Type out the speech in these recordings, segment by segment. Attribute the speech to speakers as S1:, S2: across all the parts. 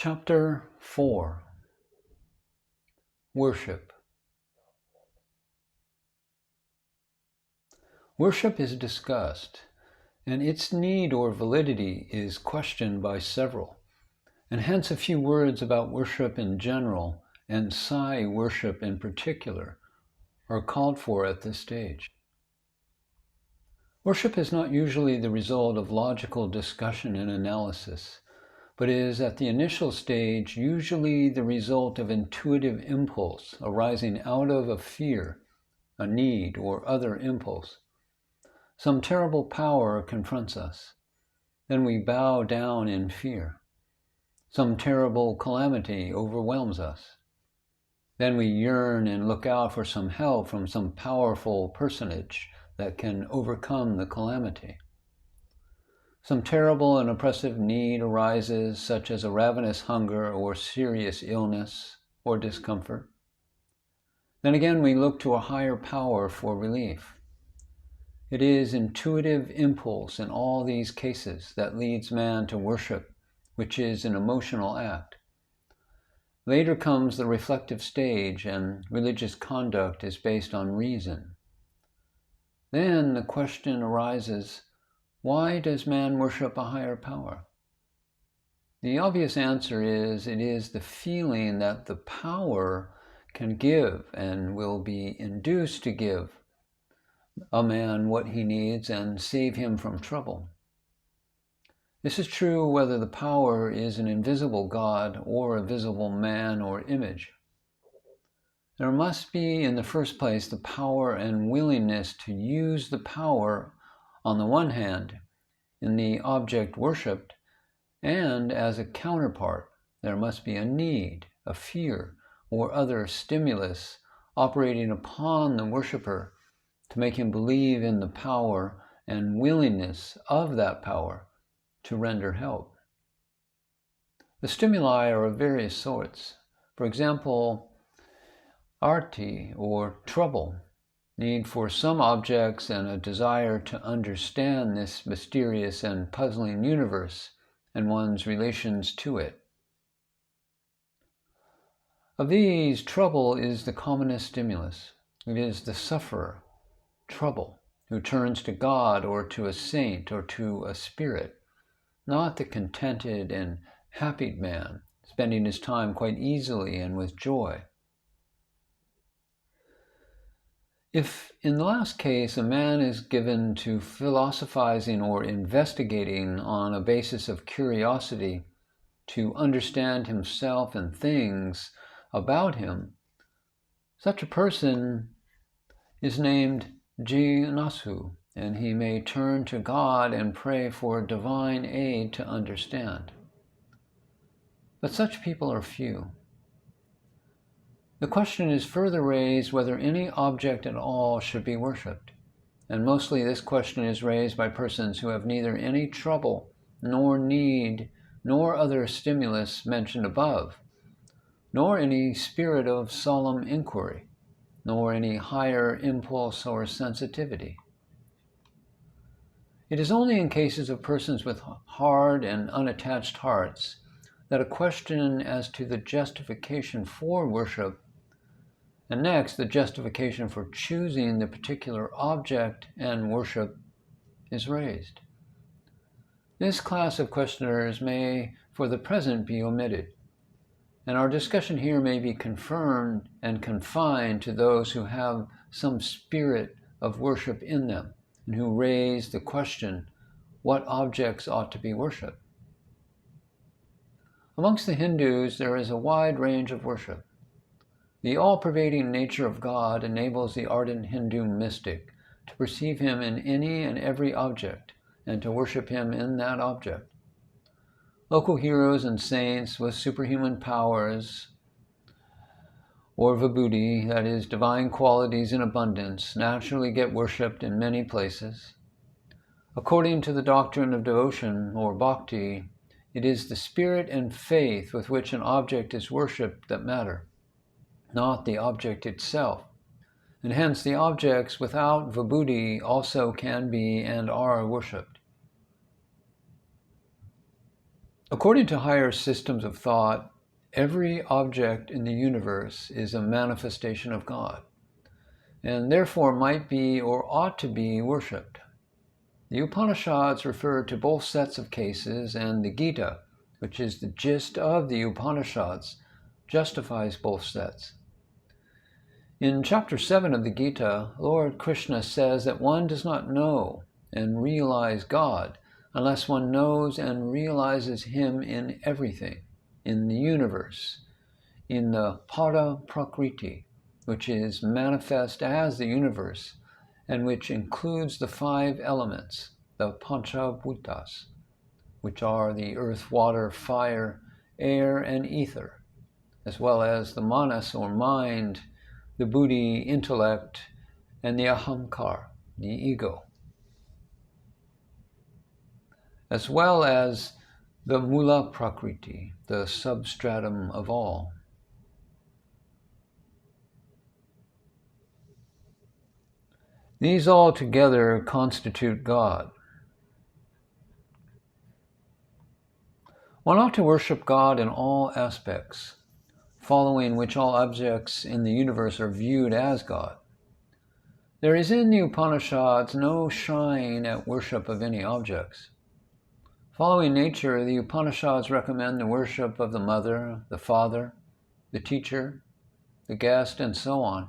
S1: Chapter 4. Worship. Worship is discussed, and its need or validity is questioned by several, and hence a few words about worship in general and Sai worship in particular are called for at this stage. Worship is not usually the result of logical discussion and analysis, but is at the initial stage usually the result of intuitive impulse arising out of a fear, a need, or other impulse. Some terrible power confronts us. Then we bow down in fear. Some terrible calamity overwhelms us. Then we yearn and look out for some help from some powerful personage that can overcome the calamity. Some terrible and oppressive need arises, such as a ravenous hunger or serious illness or discomfort. Then again we look to a higher power for relief. It is intuitive impulse in all these cases that leads man to worship, which is an emotional act. Later comes the reflective stage, and religious conduct is based on reason. Then the question arises, why does man worship a higher power? The obvious answer is it is the feeling that the power can give and will be induced to give a man what he needs and save him from trouble. This is true whether the power is an invisible God or a visible man or image. There must be, in the first place, the power and willingness to use the power on the one hand in the object worshipped, and as a counterpart, there must be a need, a fear, or other stimulus operating upon the worshipper to make him believe in the power and willingness of that power to render help. The stimuli are of various sorts. For example, arti, or trouble, need for some objects and a desire to understand this mysterious and puzzling universe and one's relations to it. Of these, trouble is the commonest stimulus. It is the sufferer, trouble, who turns to God or to a saint or to a spirit, not the contented and happy man, spending his time quite easily and with joy. If, in the last case, a man is given to philosophizing or investigating on a basis of curiosity to understand himself and things about him, such a person is named Jinasu, and he may turn to God and pray for divine aid to understand. But such people are few. The question is further raised whether any object at all should be worshipped, and mostly this question is raised by persons who have neither any trouble, nor need, nor other stimulus mentioned above, nor any spirit of solemn inquiry, nor any higher impulse or sensitivity. It is only in cases of persons with hard and unattached hearts that a question as to the justification for worship, and next the justification for choosing the particular object and worship, is raised. This class of questioners may for the present be omitted, and our discussion here may be confirmed and confined to those who have some spirit of worship in them and who raise the question, what objects ought to be worshipped? Amongst the Hindus, there is a wide range of worship. The all-pervading nature of God enables the ardent Hindu mystic to perceive him in any and every object and to worship him in that object. Local heroes and saints with superhuman powers, or vibhuti, that is, divine qualities in abundance, naturally get worshipped in many places. According to the doctrine of devotion, or bhakti, it is the spirit and faith with which an object is worshipped that matter, not the object itself, and hence the objects without vibhuti also can be and are worshipped. According to higher systems of thought, every object in the universe is a manifestation of God, and therefore might be or ought to be worshipped. The Upanishads refer to both sets of cases, and the Gita, which is the gist of the Upanishads, justifies both sets. In Chapter 7 of the Gita, Lord Krishna says that one does not know and realize God unless one knows and realizes Him in everything, in the universe, in the Pada Prakriti, which is manifest as the universe and which includes the 5 elements, the Panchabhutas, which are the earth, water, fire, air, and ether, as well as the manas or mind, the buddhi, intellect, and the ahamkar, the ego, as well as the mula prakriti, the substratum of all. These all together constitute God. One ought to worship God in all aspects, following which all objects in the universe are viewed as God. There is in the Upanishads no shying at worship of any objects. Following nature, the Upanishads recommend the worship of the mother, the father, the teacher, the guest, and so on.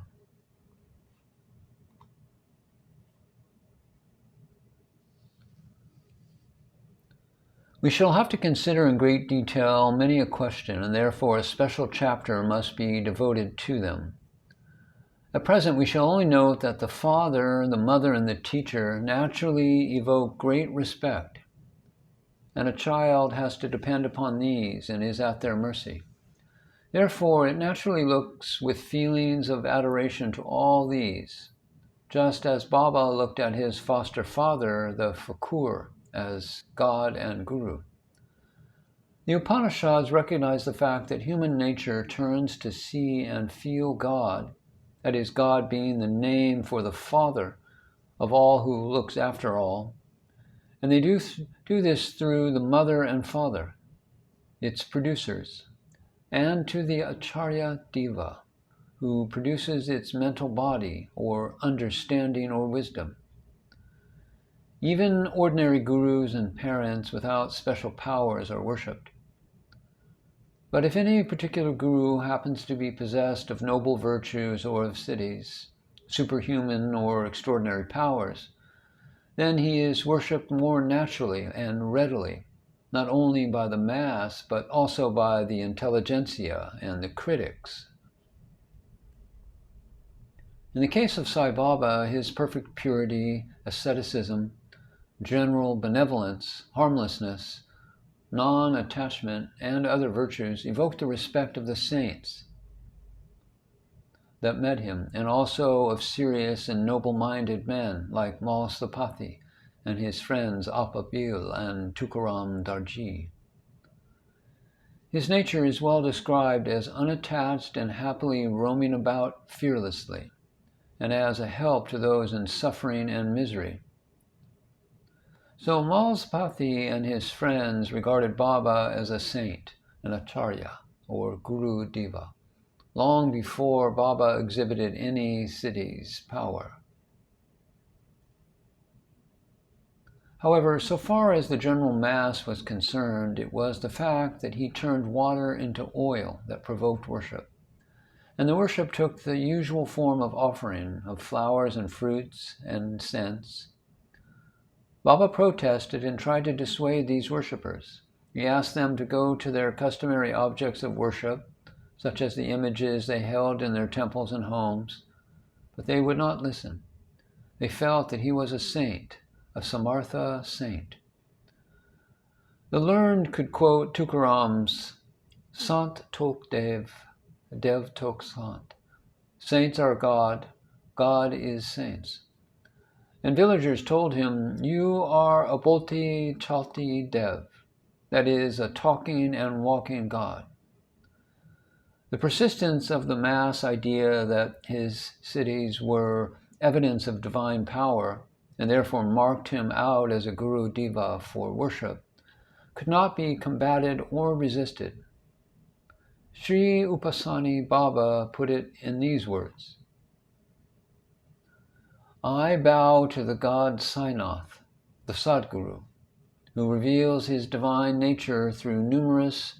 S1: We shall have to consider in great detail many a question, and therefore a special chapter must be devoted to them. At present, we shall only note that the father, the mother, and the teacher naturally evoke great respect, and a child has to depend upon these and is at their mercy. Therefore, it naturally looks with feelings of adoration to all these, just as Baba looked at his foster father, the Fakur, as God and Guru. The Upanishads recognize the fact that human nature turns to see and feel God, that is, God being the name for the Father of all who looks after all, and they do this through the mother and father, its producers, and to the Acharya Deva, who produces its mental body or understanding or wisdom. Even ordinary gurus and parents without special powers are worshipped. But if any particular guru happens to be possessed of noble virtues or of siddhis, superhuman or extraordinary powers, then he is worshipped more naturally and readily, not only by the mass, but also by the intelligentsia and the critics. In the case of Sai Baba, his perfect purity, asceticism, general benevolence, harmlessness, non-attachment, and other virtues evoked the respect of the saints that met him, and also of serious and noble-minded men like Malasapati and his friends Apabil and Tukaram Darji. His nature is well described as unattached and happily roaming about fearlessly, and as a help to those in suffering and misery. So Malasapati and his friends regarded Baba as a saint, an acharya, or Guru Deva, long before Baba exhibited any siddhi's power. However, so far as the general mass was concerned, it was the fact that he turned water into oil that provoked worship. And the worship took the usual form of offering of flowers and fruits and scents. Baba protested and tried to dissuade these worshippers. He asked them to go to their customary objects of worship, such as the images they held in their temples and homes, but they would not listen. They felt that he was a saint, a Samartha saint. The learned could quote Tukaram's Sant Tok Dev, Dev Tok Sant. Saints are God, God is saints. And villagers told him, "You are a Bolti Chalti Dev," that is, a talking and walking God. The persistence of the mass idea that his siddhis were evidence of divine power, and therefore marked him out as a Guru Deva for worship, could not be combated or resisted. Sri Upasani Baba put it in these words: I bow to the God Sainath, the Sadguru, who reveals his divine nature through numerous,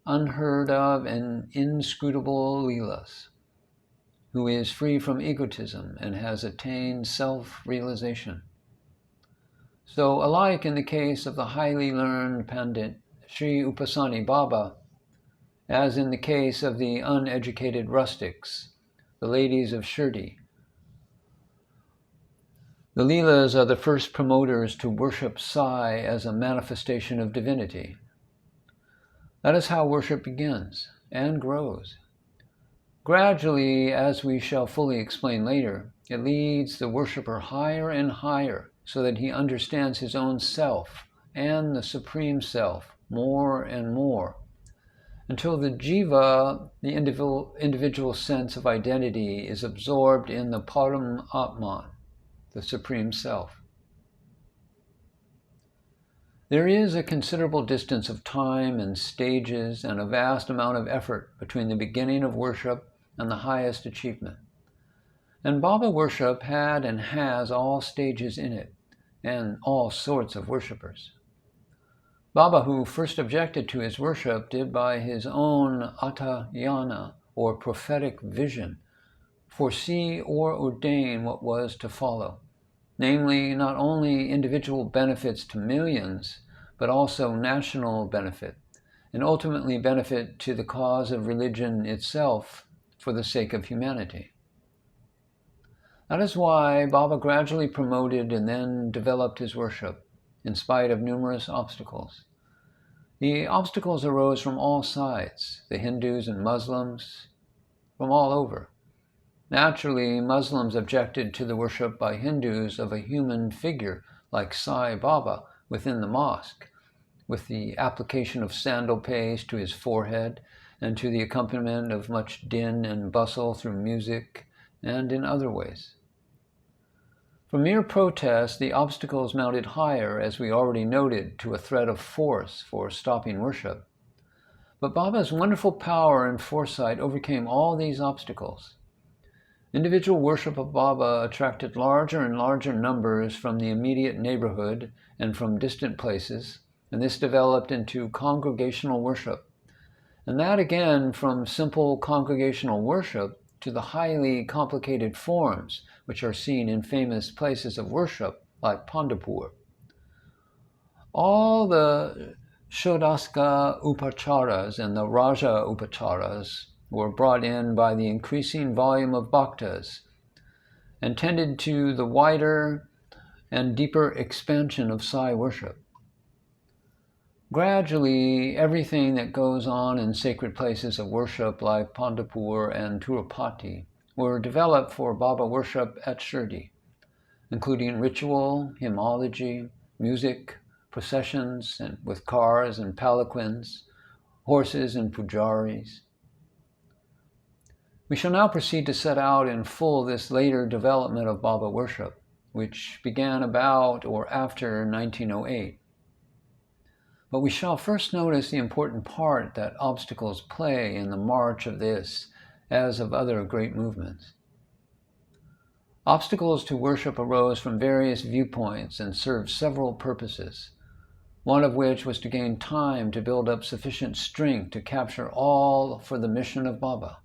S1: unheard of and inscrutable leelas, who is free from egotism and has attained self-realization. So, alike in the case of the highly learned Pandit Sri Upasani Baba, as in the case of the uneducated rustics, the ladies of Shirdi, the Leelas are the first promoters to worship Sai as a manifestation of divinity. That is how worship begins and grows. Gradually, as we shall fully explain later, it leads the worshipper higher and higher so that he understands his own self and the Supreme Self more and more, until the jiva, the individual sense of identity, is absorbed in the Param Atman, the Supreme Self. There is a considerable distance of time and stages and a vast amount of effort between the beginning of worship and the highest achievement. And Baba worship had and has all stages in it, and all sorts of worshippers. Baba, who first objected to his worship, did by his own atayana, or prophetic vision, foresee or ordain what was to follow, namely not only individual benefits to millions, but also national benefit, and ultimately benefit to the cause of religion itself for the sake of humanity. That is why Baba gradually promoted and then developed his worship, in spite of numerous obstacles. The obstacles arose from all sides, the Hindus and Muslims, from all over. Naturally, Muslims objected to the worship by Hindus of a human figure like Sai Baba within the mosque, with the application of sandal paste to his forehead and to the accompaniment of much din and bustle through music and in other ways. From mere protest, the obstacles mounted higher, as we already noted, to a threat of force for stopping worship. But Baba's wonderful power and foresight overcame all these obstacles. Individual worship of Baba attracted larger and larger numbers from the immediate neighborhood and from distant places, and this developed into congregational worship. And that again from simple congregational worship to the highly complicated forms which are seen in famous places of worship like Pandharpur. All the Shodaska Upacharas and the Raja Upacharas were brought in by the increasing volume of bhaktas and tended to the wider and deeper expansion of Sai worship. Gradually, everything that goes on in sacred places of worship like Pandharpur and Tirupati were developed for Baba worship at Shirdi, including ritual, hymnology, music, processions and with cars and palanquins, horses and pujaris. We shall now proceed to set out in full this later development of Baba worship, which began about or after 1908. But we shall first notice the important part that obstacles play in the march of this, as of other great movements. Obstacles to worship arose from various viewpoints and served several purposes, one of which was to gain time to build up sufficient strength to capture all for the mission of Baba.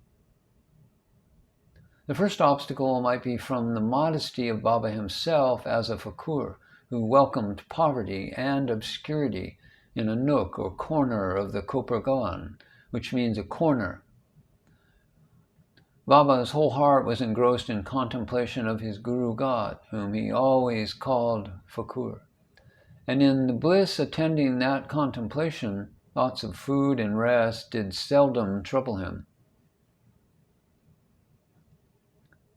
S1: The first obstacle might be from the modesty of Baba himself as a fakur, who welcomed poverty and obscurity in a nook or corner of the Kopargaon, which means a corner. Baba's whole heart was engrossed in contemplation of his Guru God, whom he always called fakur. And in the bliss attending that contemplation, thoughts of food and rest did seldom trouble him.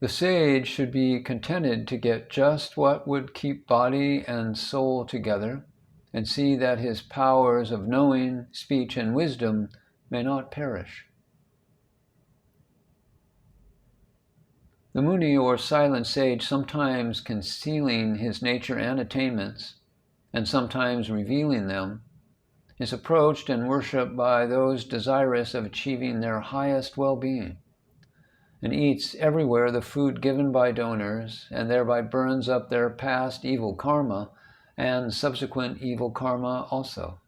S1: The sage should be contented to get just what would keep body and soul together, and see that his powers of knowing, speech, and wisdom may not perish. The Muni or silent sage, sometimes concealing his nature and attainments, and sometimes revealing them, is approached and worshipped by those desirous of achieving their highest well-being, and eats everywhere the food given by donors, and thereby burns up their past evil karma and subsequent evil karma also.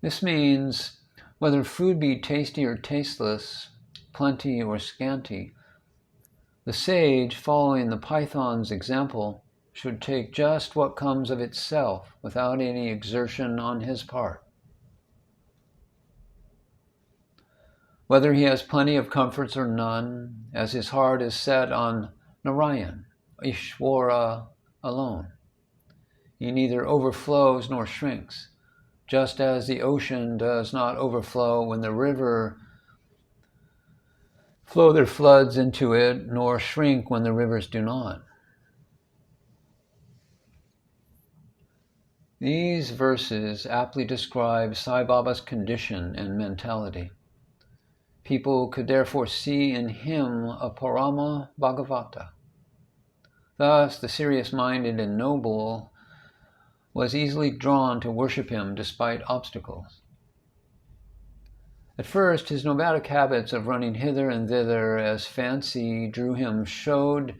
S1: This means whether food be tasty or tasteless, plenty or scanty, the sage, following the python's example, should take just what comes of itself without any exertion on his part. Whether he has plenty of comforts or none, as his heart is set on Narayan, Ishvara alone, he neither overflows nor shrinks, just as the ocean does not overflow when the river flow their floods into it, nor shrink when the rivers do not. These verses aptly describe Sai Baba's condition and mentality. People could therefore see in him a Parama Bhagavata. Thus, the serious-minded and noble was easily drawn to worship him despite obstacles. At first, his nomadic habits of running hither and thither as fancy drew him showed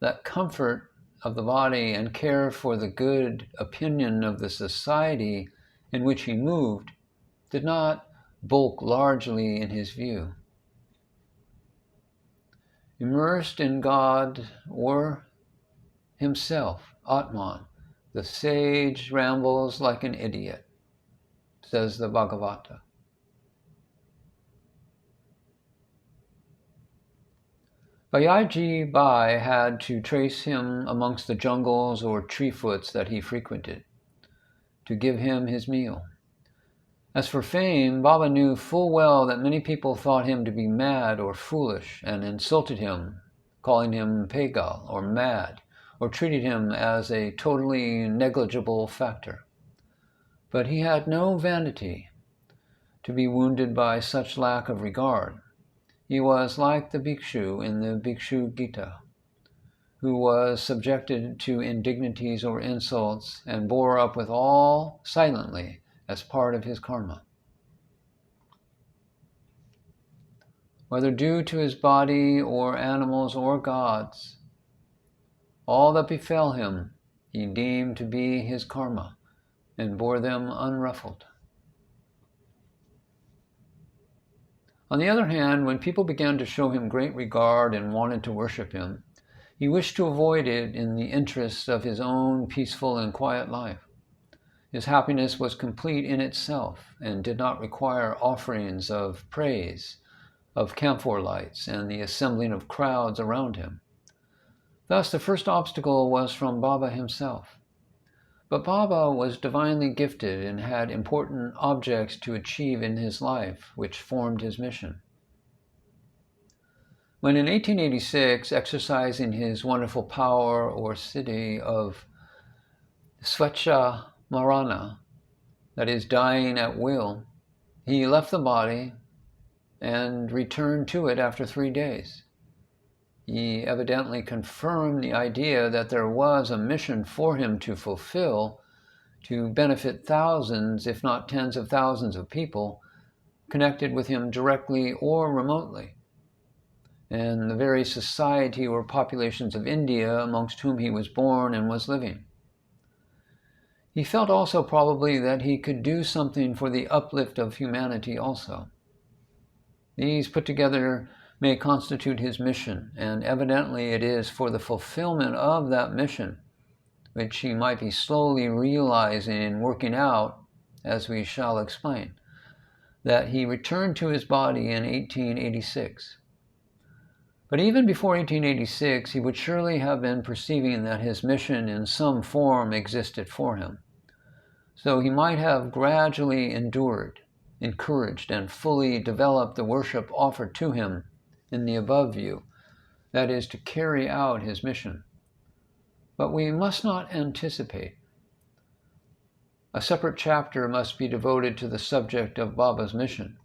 S1: that comfort of the body and care for the good opinion of the society in which he moved did not bulk largely in his view. Immersed in God or himself, Atman, the sage rambles like an idiot, says the Bhagavata. Bayaji Bai had to trace him amongst the jungles or tree foots that he frequented, to give him his meal. As for fame, Baba knew full well that many people thought him to be mad or foolish and insulted him, calling him pagal or mad, or treated him as a totally negligible factor. But he had no vanity to be wounded by such lack of regard. He was like the bhikshu in the Bhikshu Gita, who was subjected to indignities or insults and bore up with all silently as part of his karma. Whether due to his body or animals or gods, all that befell him he deemed to be his karma and bore them unruffled. On the other hand, when people began to show him great regard and wanted to worship him, he wished to avoid it in the interests of his own peaceful and quiet life. His happiness was complete in itself and did not require offerings of praise, of camphor lights, and the assembling of crowds around him. Thus, the first obstacle was from Baba himself. But Baba was divinely gifted and had important objects to achieve in his life, which formed his mission. When in 1886, exercising his wonderful power or siddhi of Swacha Marana, that is, dying at will, he left the body and returned to it after 3 days. He evidently confirmed the idea that there was a mission for him to fulfill to benefit thousands, if not tens of thousands of people connected with him directly or remotely, and the very society or populations of India amongst whom he was born and was living. He felt also probably that he could do something for the uplift of humanity also. These put together may constitute his mission, and evidently it is for the fulfillment of that mission, which he might be slowly realizing and working out, as we shall explain, that he returned to his body in 1886. But even before 1886, he would surely have been perceiving that his mission in some form existed for him. So he might have gradually endured, encouraged, and fully developed the worship offered to him in the above view, that is, to carry out his mission. But we must not anticipate. A separate chapter must be devoted to the subject of Baba's mission,